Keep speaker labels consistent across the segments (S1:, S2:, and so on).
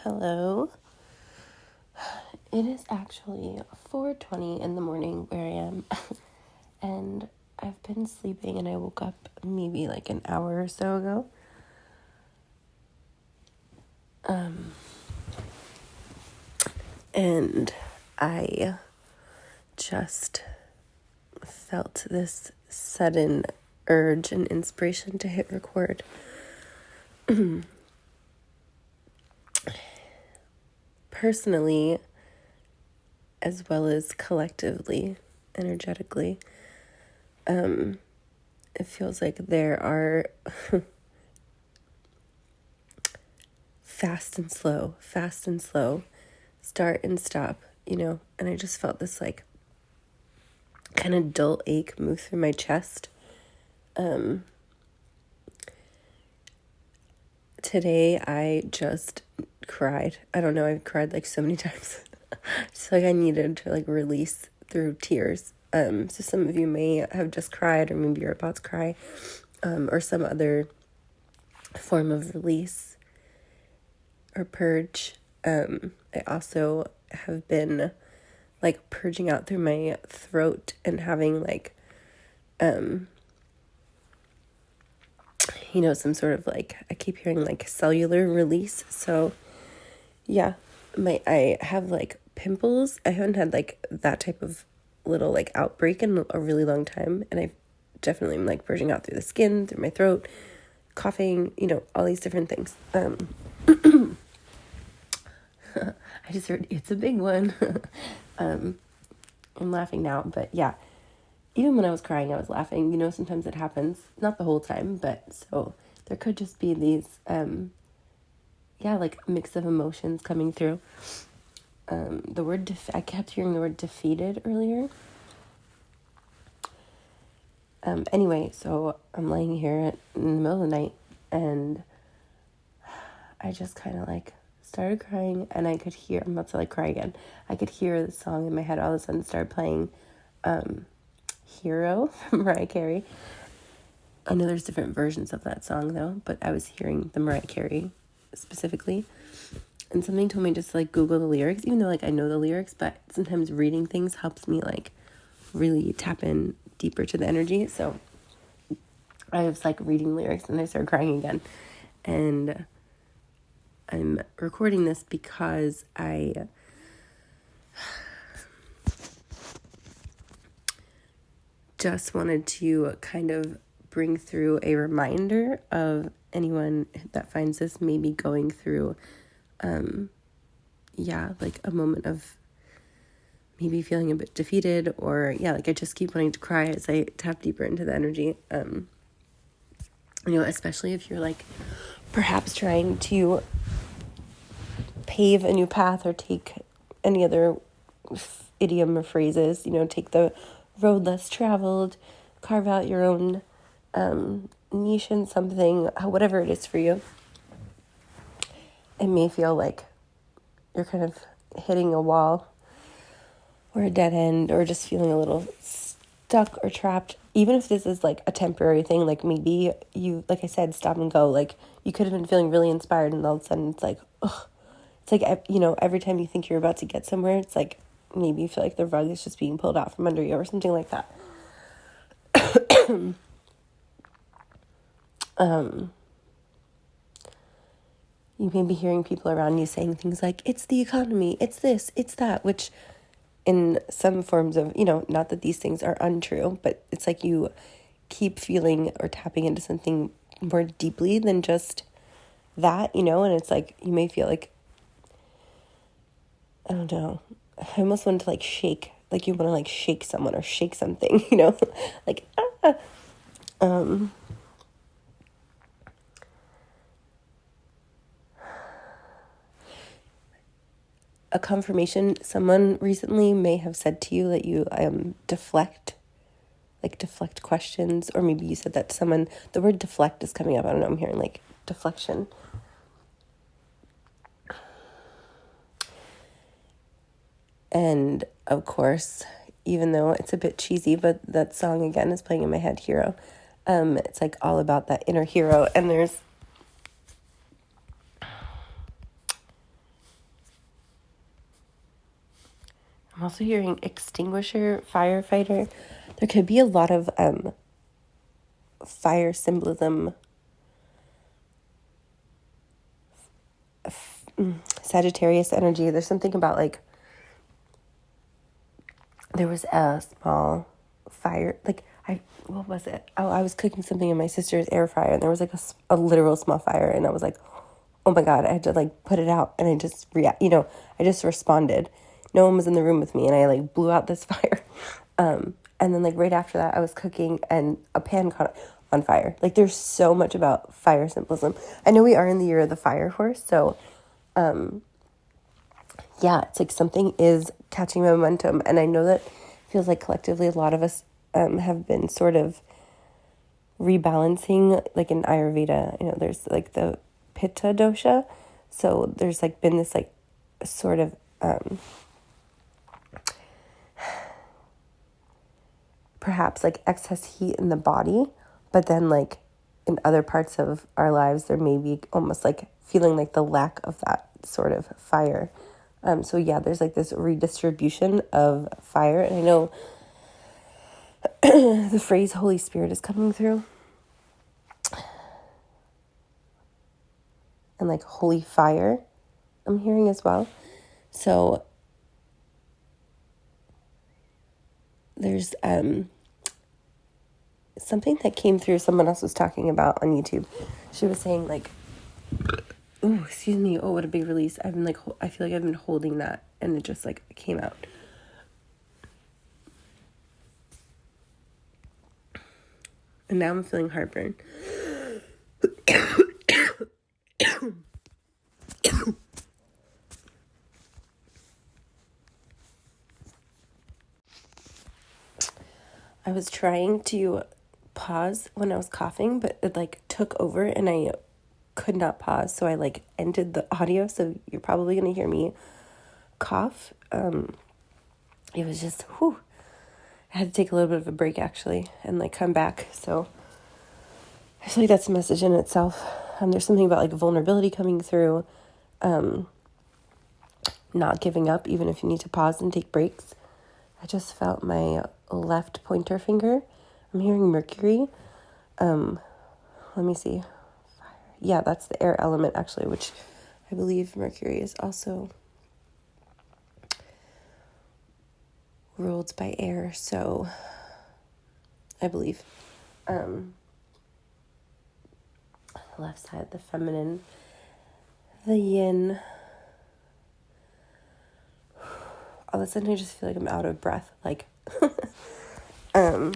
S1: Hello. It is actually 4:20 in the morning where I am, and I've been sleeping and I woke up maybe like an hour or so ago. And I just felt this sudden urge and inspiration to hit record. Personally, as well as collectively, energetically, it feels like there are fast and slow, start and stop, and I just felt this like kind of dull ache move through my chest. Today I just cried. I don't know, I've cried like so many times. Just like I needed to like release through tears. So some of you may have just cried, or maybe you're about to cry, or some other form of release or purge. I also have been like purging out through my throat and having like some sort of like, I keep hearing like cellular release. So yeah, I have like pimples. I haven't had like that type of little like outbreak in a really long time, and I definitely am like purging out through the skin, through my throat, coughing, all these different things. I just heard it's a big one. I'm laughing now, but yeah, even when I was crying, I was laughing. Sometimes it happens, not the whole time, but so there could just be these, like mix of emotions coming through. The word, I kept hearing the word defeated earlier. Anyway, so I'm laying here in the middle of the night, and I just kind of like started crying, and I could hear, I'm about to like cry again. I could hear the song in my head all of a sudden start playing, Hero from Mariah Carey. I know there's different versions of that song though, but I was hearing the Mariah Carey specifically, and something told me just like Google the lyrics, even though like I know the lyrics, but sometimes reading things helps me like really tap in deeper to the energy. So I was like reading lyrics and I started crying again, and I'm recording this because I just wanted to kind of bring through a reminder of anyone that finds this maybe going through, like a moment of maybe feeling a bit defeated, or like I just keep wanting to cry as I tap deeper into the energy. Especially if you're like perhaps trying to pave a new path or take any other idiom or phrases, take the road less traveled, carve out your own niche in something, whatever it is for you. It may feel like you're kind of hitting a wall or a dead end, or just feeling a little stuck or trapped. Even if this is like a temporary thing, like maybe you, like I said, stop and go, like you could have been feeling really inspired, and all of a sudden it's like, ugh. It's like, every time you think you're about to get somewhere, it's like maybe you feel like the rug is just being pulled out from under you or something like that. You may be hearing people around you saying things like, it's the economy, it's this, it's that, which in some forms of, not that these things are untrue, but it's like you keep feeling or tapping into something more deeply than just that, and it's like you may feel like, I don't know, I almost want to like shake, like you want to like shake someone or shake something, like, a confirmation, someone recently may have said to you that you deflect questions, or maybe you said that to someone. The word deflect is coming up. I don't know, I'm hearing like deflection. And of course, even though it's a bit cheesy, but that song again is playing in my head, Hero. It's like all about that inner hero, and there's I'm also hearing extinguisher, firefighter. There could be a lot of fire symbolism. Sagittarius energy. There's something about like there was a small fire, like what was it? Oh, I was cooking something in my sister's air fryer, and there was like a literal small fire, and I was like, oh my God, I had to like put it out, and I just I just responded. No one was in the room with me, and I like blew out this fire. And then like right after that, I was cooking, and a pan caught on fire. Like there's so much about fire symbolism. I know we are in the year of the fire horse, so yeah, it's like something is catching momentum. And I know that feels like collectively a lot of us have been sort of rebalancing, like in Ayurveda, there's like the Pitta dosha. So there's like been this like sort of perhaps like excess heat in the body, but then like in other parts of our lives, there may be almost like feeling like the lack of that sort of fire. So yeah, there's like this redistribution of fire. And I know the phrase Holy Spirit is coming through. And like holy fire, I'm hearing as well. So there's something that came through, someone else was talking about on YouTube. She was saying like, oh, excuse me. Oh, what a big release. I've been like, I feel like I've been holding that, and it just like came out. And now I'm feeling heartburn. I was trying to pause when I was coughing, but it like took over and I could not pause. So I like ended the audio. So you're probably going to hear me cough. It was just, I had to take a little bit of a break actually and like come back. So I feel like that's a message in itself. There's something about like vulnerability coming through, not giving up, even if you need to pause and take breaks. I just felt my left pointer finger. I'm hearing Mercury. Let me see. Yeah, that's the air element actually, which I believe Mercury is also ruled by air. So I believe left side, the feminine, the yin. All of a sudden I just feel like I'm out of breath. Like, I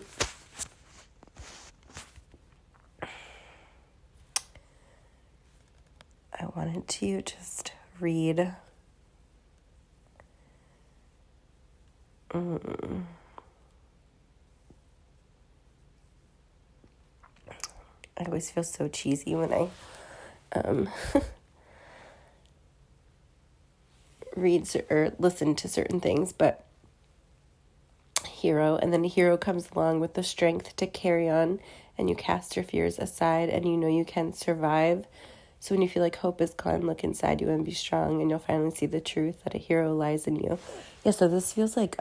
S1: wanted to just read I always feel so cheesy when I read or listen to certain things, but hero, and then a hero comes along with the strength to carry on, and you cast your fears aside, and you know you can survive. So when you feel like hope is gone, look inside you and be strong, and you'll finally see the truth that a hero lies in you. Yeah, so this feels like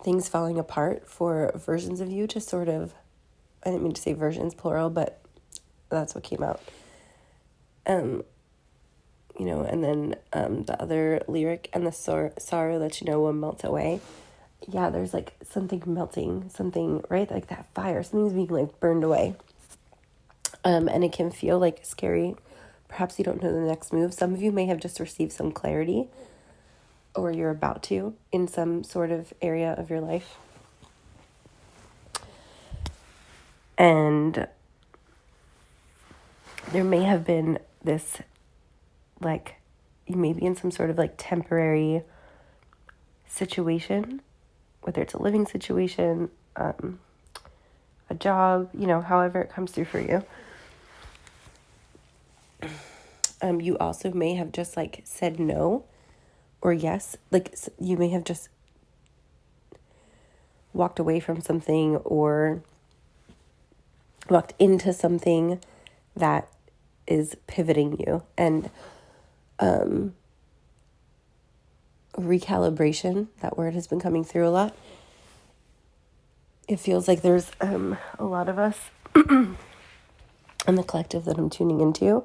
S1: things falling apart for versions of you to sort of, I didn't mean to say versions plural, but that's what came out. And then the other lyric, and the sorrow that will melt away. Yeah, there's like something melting, something, right? Like that fire, something's being like burned away. And it can feel like scary. Perhaps you don't know the next move. Some of you may have just received some clarity, or you're about to in some sort of area of your life. And there may have been this, like, you may be in some sort of like temporary situation, whether it's a living situation, a job, however it comes through for you. You also may have just like said no or yes. Like you may have just walked away from something or walked into something that is pivoting you. And recalibration. That word has been coming through a lot. It feels like there's a lot of us in the collective that I'm tuning into.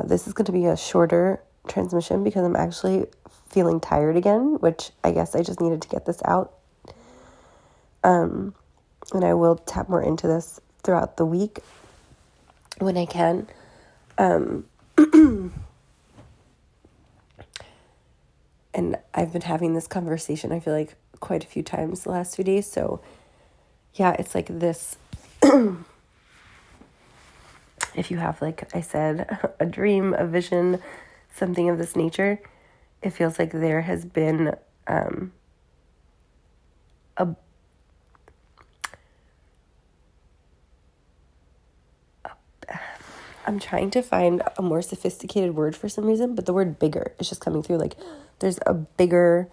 S1: This is going to be a shorter transmission because I'm actually feeling tired again, which I guess I just needed to get this out. And I will tap more into this throughout the week when I can. And I've been having this conversation, I feel like, quite a few times the last 2 days. So yeah, it's like this, if you have, like I said, a dream, a vision, something of this nature, it feels like there has been I'm trying to find a more sophisticated word for some reason, but the word bigger is just coming through. Like there's a bigger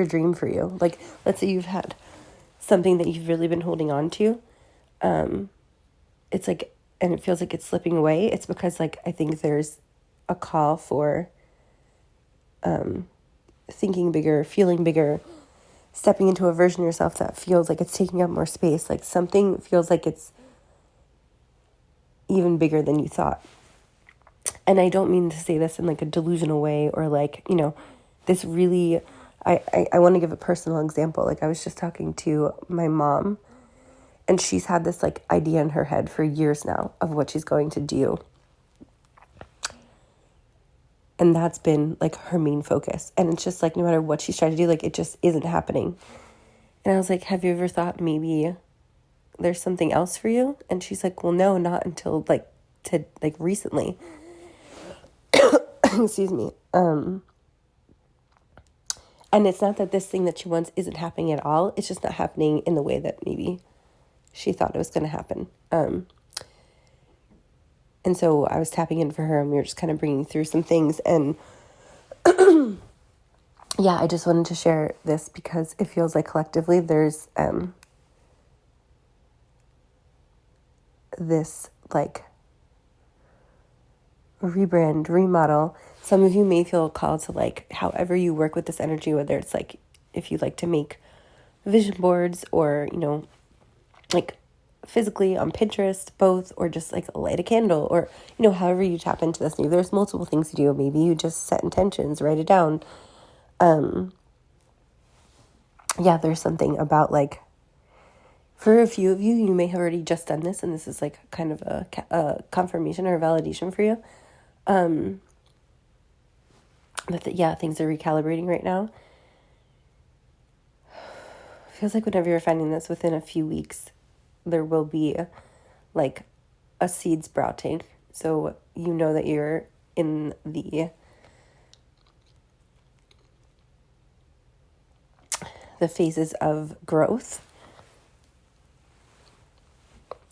S1: dream for you. Like, let's say you've had something that you've really been holding on to. It's like, and it feels like it's slipping away. It's because, like, I think there's a call for thinking bigger, feeling bigger, stepping into a version of yourself that feels like it's taking up more space. Like something feels like it's even bigger than you thought. And I don't mean to say this in like a delusional way or like, you know, this really, I want to give a personal example. Like I was just talking to my mom and she's had this like idea in her head for years now of what she's going to do. And that's been like her main focus. And it's just like, no matter what she's trying to do, like it just isn't happening. And I was like, have you ever thought maybe there's something else for you? And she's like, well, no, not until recently. Excuse me. And it's not that this thing that she wants isn't happening at all. It's just not happening in the way that maybe she thought it was going to happen. And so I was tapping in for her and we were just kind of bringing through some things. And yeah, I just wanted to share this because it feels like collectively there's this like rebrand, remodel. Some of you may feel called to like however you work with this energy, whether it's like if you like to make vision boards or, you know, like physically on Pinterest, both, or just like light a candle or, you know, however you tap into this. Maybe there's multiple things to do. Maybe you just set intentions, write it down. Yeah, there's something about like, for a few of you, you may have already just done this and this is like kind of a confirmation or a validation for you. Yeah, things are recalibrating right now. Feels like whenever you're finding this within a few weeks, there will be like a seed sprouting. So you know that you're in the phases of growth.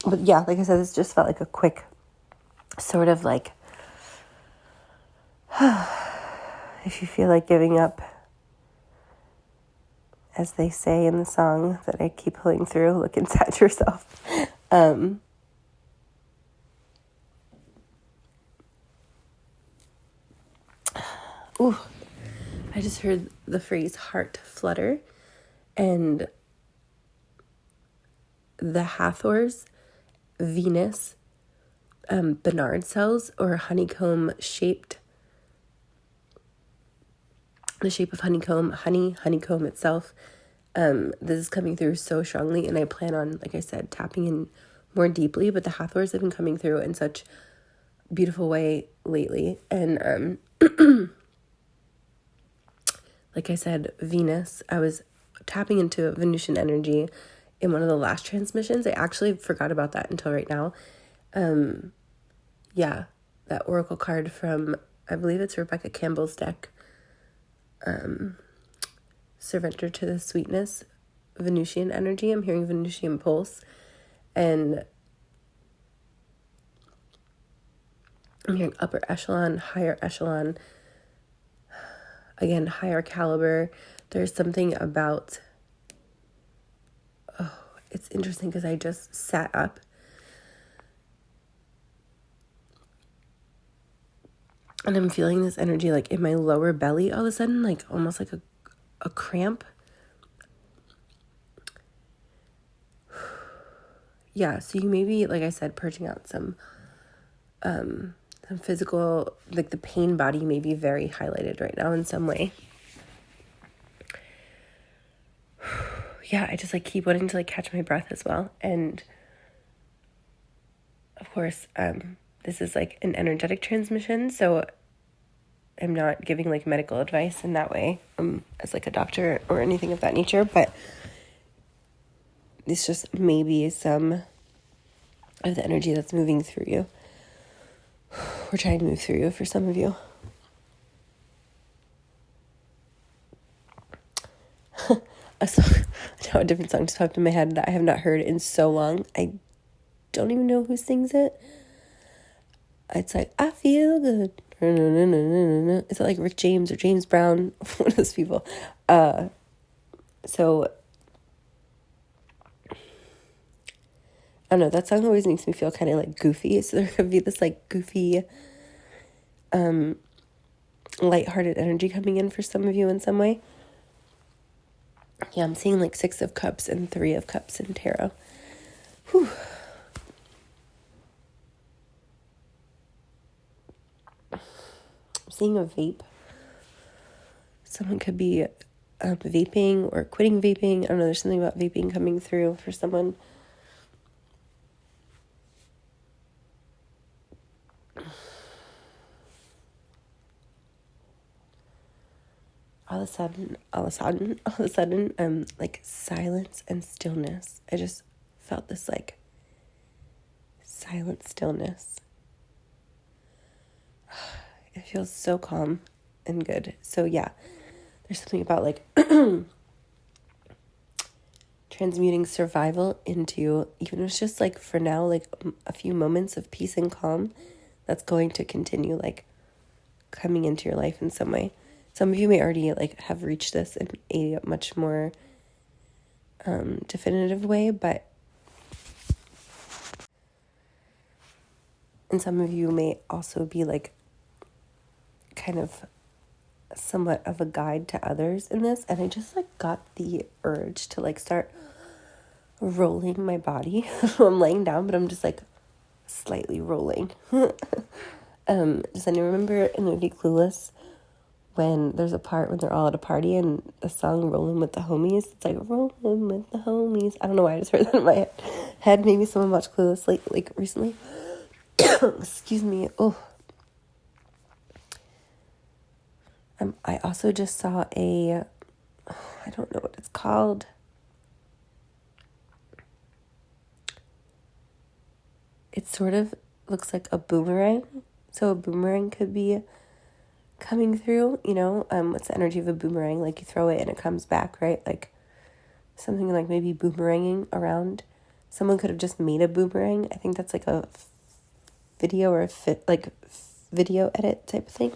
S1: But yeah, like I said, this just felt like a quick sort of like, if you feel like giving up, as they say in the song that I keep pulling through, look inside yourself. Ooh, I just heard the phrase heart flutter, and the Hathors, Venus, Bernard cells, or honeycomb shaped, the shape of honeycomb, honeycomb itself. This is coming through so strongly, and I plan on, like I said, tapping in more deeply, but the Hathors have been coming through in such a beautiful way lately. And like I said, Venus, I was tapping into Venusian energy in one of the last transmissions. I actually forgot about that until right now. Yeah, that oracle card from, I believe it's Rebecca Campbell's deck. Surrender to the sweetness, Venusian energy. I'm hearing Venusian pulse, and I'm hearing upper echelon, higher echelon, again, higher caliber. There's something about, oh, it's interesting because I just sat up And I'm feeling this energy like in my lower belly all of a sudden, like almost like a cramp. Yeah, so you may be, like I said, purging out some physical, like the pain body may be very highlighted right now in some way. Yeah, I just like keep wanting to like catch my breath as well. And of course, this is like an energetic transmission, so I'm not giving like medical advice in that way, as like a doctor or anything of that nature, but it's just maybe some of the energy that's moving through you. We're trying to move through you for some of you. Now a different song just popped in my head that I have not heard in so long. I don't even know who sings it. It's like, I feel good. Is it like Rick James or James Brown? One of those people. So, I don't know, that song always makes me feel kind of like goofy. So there could be this like goofy, lighthearted energy coming in for some of you in some way. Yeah, I'm seeing like 6 of Cups and 3 of Cups in tarot. Whew. I'm seeing a vape. Someone could be vaping or quitting vaping. I don't know, there's something about vaping coming through for someone. All of a sudden, like silence and stillness. I just felt this like silent stillness. It feels so calm and good. So yeah, there's something about like transmuting survival into, even if it's just like for now, like a few moments of peace and calm, that's going to continue like coming into your life in some way. Some of you may already like have reached this in a much more definitive way, but and some of you may also be like kind of somewhat of a guide to others in this. And I just like got the urge to like start rolling my body. I'm laying down, but I'm just like slightly rolling. Does anyone remember in the movie Clueless when there's a part when they're all at a party and the song Rollin' with the Homies? It's like, Rollin' with the Homies. I don't know why I just heard that in my head. Maybe someone watched Clueless like recently. Excuse me. Oh. I also just saw I don't know what it's called. It sort of looks like a boomerang. So a boomerang could be coming through, you know, what's the energy of a boomerang? Like you throw it and it comes back, right? Like something like maybe boomeranging around. Someone could have just made a boomerang. I think that's like a video or video edit type of thing.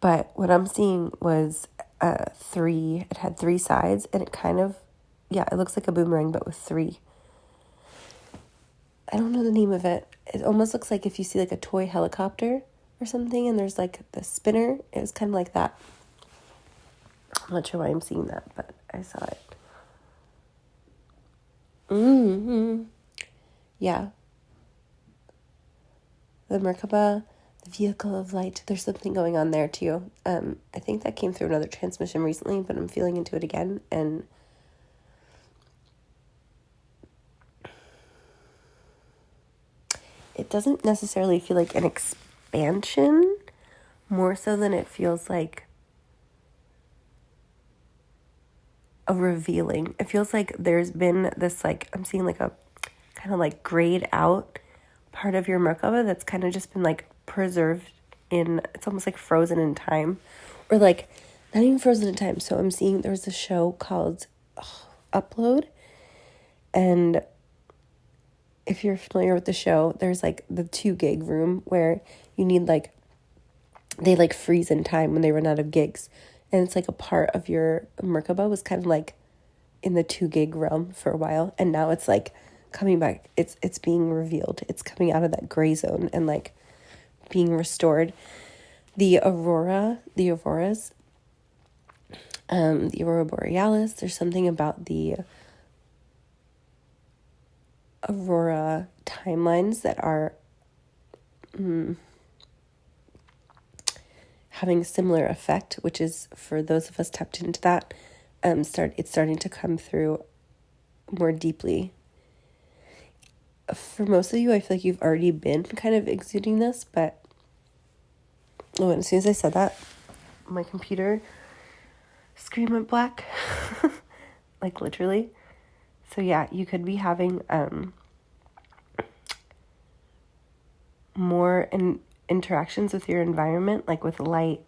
S1: But what I'm seeing was 3, it had 3 sides and it kind of, yeah, it looks like a boomerang, but with 3. I don't know the name of it. It almost looks like if you see like a toy helicopter or something and there's like the spinner, it was kind of like that. I'm not sure why I'm seeing that, but I saw it. Yeah. The Merkaba, the vehicle of light, there's something going on there too. I think that came through another transmission recently, but I'm feeling into it again, and it doesn't necessarily feel like an expansion, more so than it feels like a revealing. It feels like there's been this, like, I'm seeing like a kind of like grayed out part of your Merkaba that's kind of just been like preserved in, it's almost like frozen in time, or like not even frozen in time. So I'm seeing there's a show called Upload, and if you're familiar with the show, there's like the 2 gig room where you need like, they like freeze in time when they run out of gigs. And it's like a part of your Merkaba was kind of like in the 2 gig realm for a while. And now it's like coming back. It's being revealed. It's coming out of that gray zone and like being restored. The auroras, the aurora borealis. There's something about the aurora timelines that are having a similar effect, which is for those of us tapped into that. It's starting to come through more deeply. For most of you, I feel like you've already been kind of exuding this, but and as soon as I said that, my computer screen went black, like literally. So yeah, you could be having more interactions with your environment, like with light,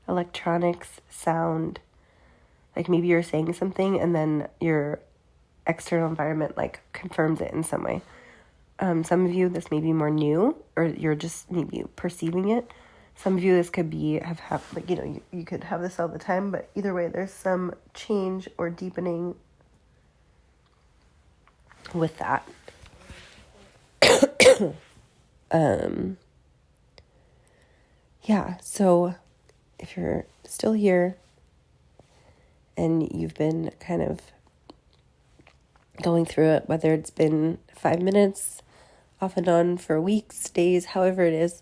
S1: electronics, sound. Like maybe you're saying something and then your external environment like confirms it in some way. Some of you, this may be more new, or you're just maybe perceiving it. Some of you, this could be have like, you know, you could have this all the time, but either way, there's some change or deepening with that. Yeah, so if you're still here and you've been kind of going through it, whether it's been 5 minutes, off and on for weeks, days, however it is,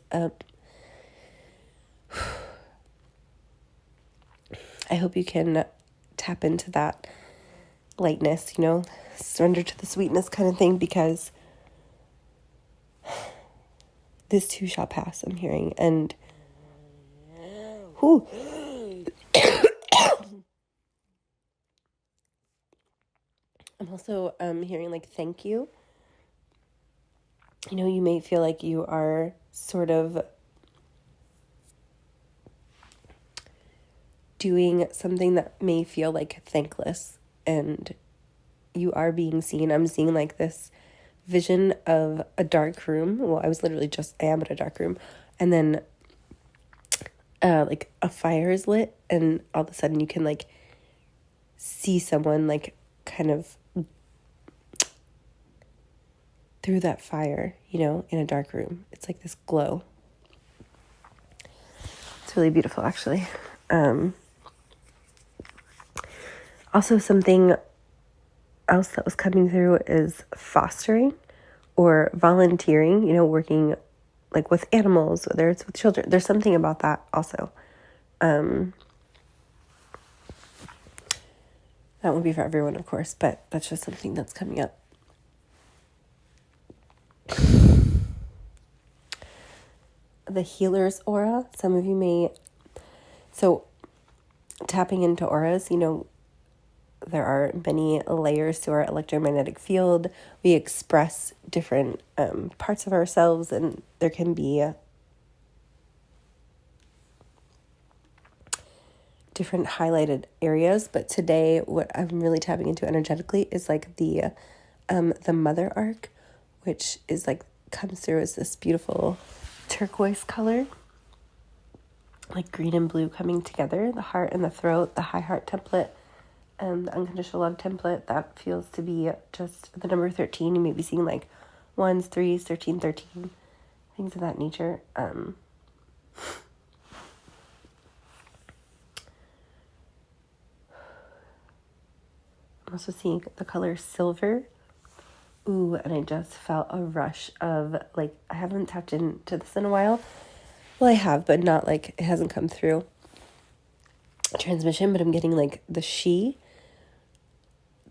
S1: I hope you can tap into that lightness, you know, surrender to the sweetness kind of thing, because this too shall pass, I'm hearing. And whew, I'm also hearing like thank you. You know, you may feel like you are sort of doing something that may feel like thankless, and you are being seen. I'm seeing like this vision of a dark room. Well, I am in a dark room, and then like a fire is lit, and all of a sudden you can like see someone like kind of through that fire, you know, in a dark room. It's like this glow. It's really beautiful, actually. Also, something else that was coming through is fostering or volunteering, you know, working like with animals, whether it's with children. There's something about that also. That won't be for everyone, of course, but that's just something that's coming up. The healer's aura, some of you may, so tapping into auras, you know, there are many layers to our electromagnetic field. We express different parts of ourselves, and there can be different highlighted areas. But today, what I'm really tapping into energetically is like the mother arc, which is like comes through as this beautiful turquoise color, like green and blue coming together, the heart and the throat, the high heart template, and the unconditional love template. That feels to be just the number 13. You may be seeing like 1s, 3s, 13, 13, things of that nature. I'm also seeing the color silver. Ooh, and I just felt a rush of, like, I haven't tapped into this in a while. Well, I have, but not, like, it hasn't come through transmission, but I'm getting, like, the she.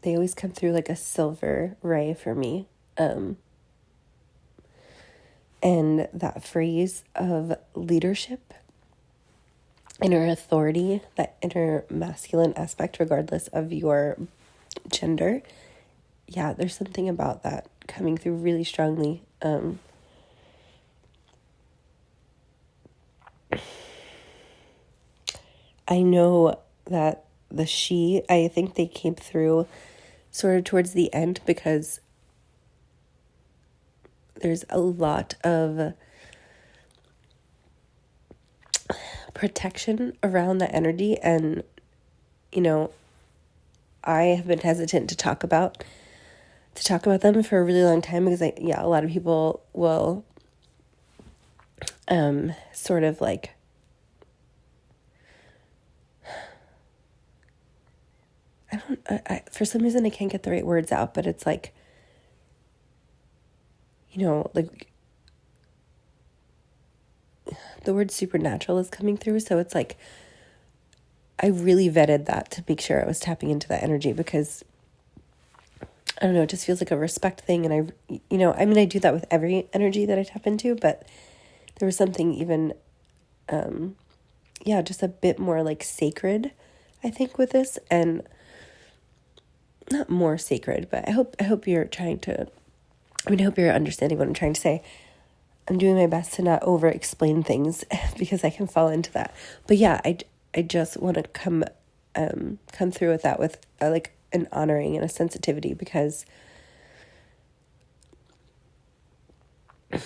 S1: They always come through, like, a silver ray for me. And that phrase of leadership, inner authority, that inner masculine aspect, regardless of your gender. Yeah, there's something about that coming through really strongly. I know that the she, I think they came through sort of towards the end, because there's a lot of protection around that energy. And, you know, I have been hesitant to talk about to talk about them for a really long time, because a lot of people will sort of like I for some reason I can't get the right words out, but it's like, like the word supernatural is coming through. So it's like, I really vetted that to make sure I was tapping into that energy, because I don't know, it just feels like a respect thing. And I do that with every energy that I tap into, but there was something even, just a bit more like sacred, I think, with this. And not more sacred, but I hope you're I hope you're understanding what I'm trying to say. I'm doing my best to not over explain things because I can fall into that. But yeah, I just want to come through with that with like an honoring and a sensitivity, because I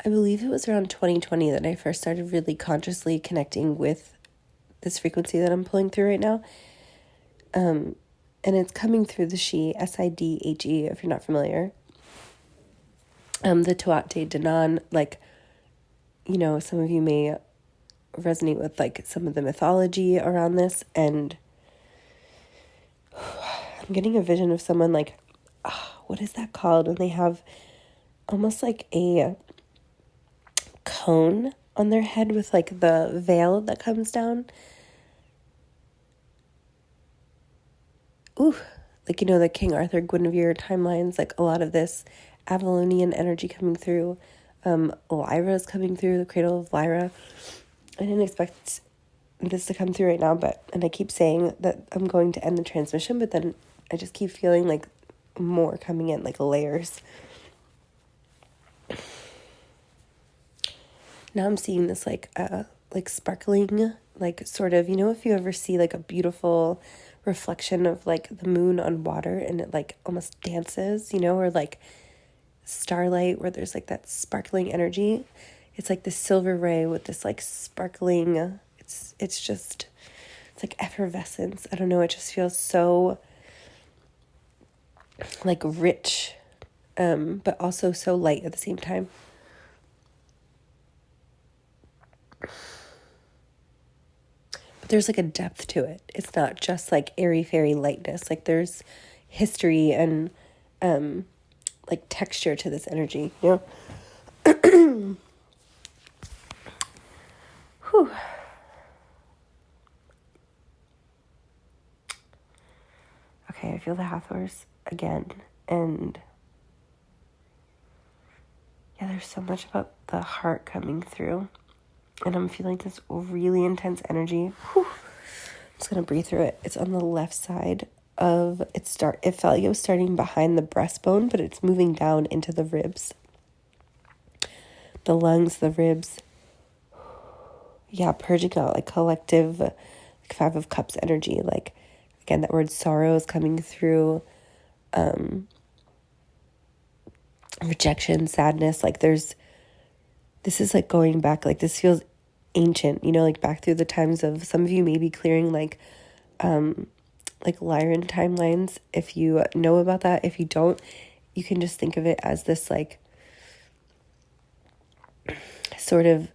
S1: believe it was around 2020 that I first started really consciously connecting with this frequency that I'm pulling through right now. And it's coming through the She, Sidhe, if you're not familiar. The Tuat De Danann, like, some of you may resonate with like some of the mythology around this, and I'm getting a vision of someone like, what is that called when they have almost like a cone on their head with like the veil that comes down? Ooh, like, the King Arthur, Guinevere timelines, like a lot of this Avalonian energy coming through. Lyra is coming through, the cradle of Lyra. I didn't expect this to come through right now, and I keep saying that I'm going to end the transmission, but then I just keep feeling like more coming in, like layers. Now I'm seeing this like sparkling, like sort of, if you ever see like a beautiful reflection of like the moon on water and it like almost dances, or like starlight where there's like that sparkling energy. It's like this silver ray with this like sparkling, it's like effervescence. I don't know, it just feels so like rich, but also so light at the same time. But there's like a depth to it. It's not just like airy fairy lightness. Like there's history and like texture to this energy, Whew. Okay, I feel the Hathors again, and yeah, there's so much about the heart coming through, and I'm feeling this really intense energy. Whew. I'm just gonna breathe through it. It's on the left side of it. It felt like it was starting behind the breastbone, but it's moving down into the ribs, the lungs, the ribs. Yeah, purging out like collective, like 5 of Cups energy. Like, again, that word sorrow is coming through. Rejection, sadness. Like this is like going back. Like this feels ancient, like back through the times of, some of you may be clearing like Lyran timelines. If you know about that, if you don't, you can just think of it as this like sort of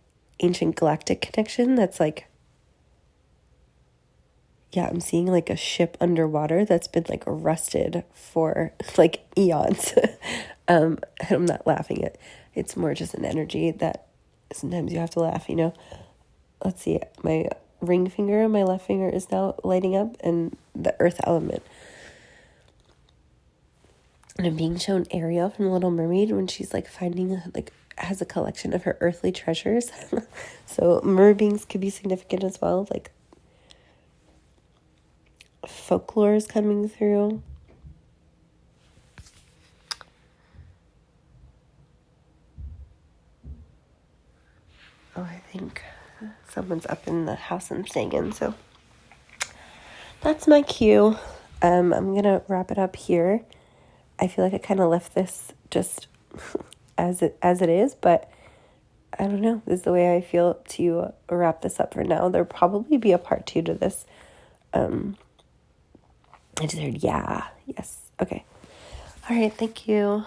S1: ancient galactic connection that's like, yeah, I'm seeing like a ship underwater that's been like rusted for like eons. I'm not laughing it's more just an energy that sometimes you have to laugh, Let's see, my ring finger and my left finger is now lighting up, and the earth element. And I'm being shown Ariel from The Little Mermaid when she's like finding, like, has a collection of her earthly treasures. So mer beings could be significant as well, like folklore is coming through. Oh, I think someone's up in the house I'm staying in, so that's my cue. I'm gonna wrap it up here. I feel like I kind of left this just as it is, but I don't know. This is the way I feel to wrap this up for now. There'll probably be a part 2 to this. I just heard, yeah. Yes. Okay. All right. Thank you.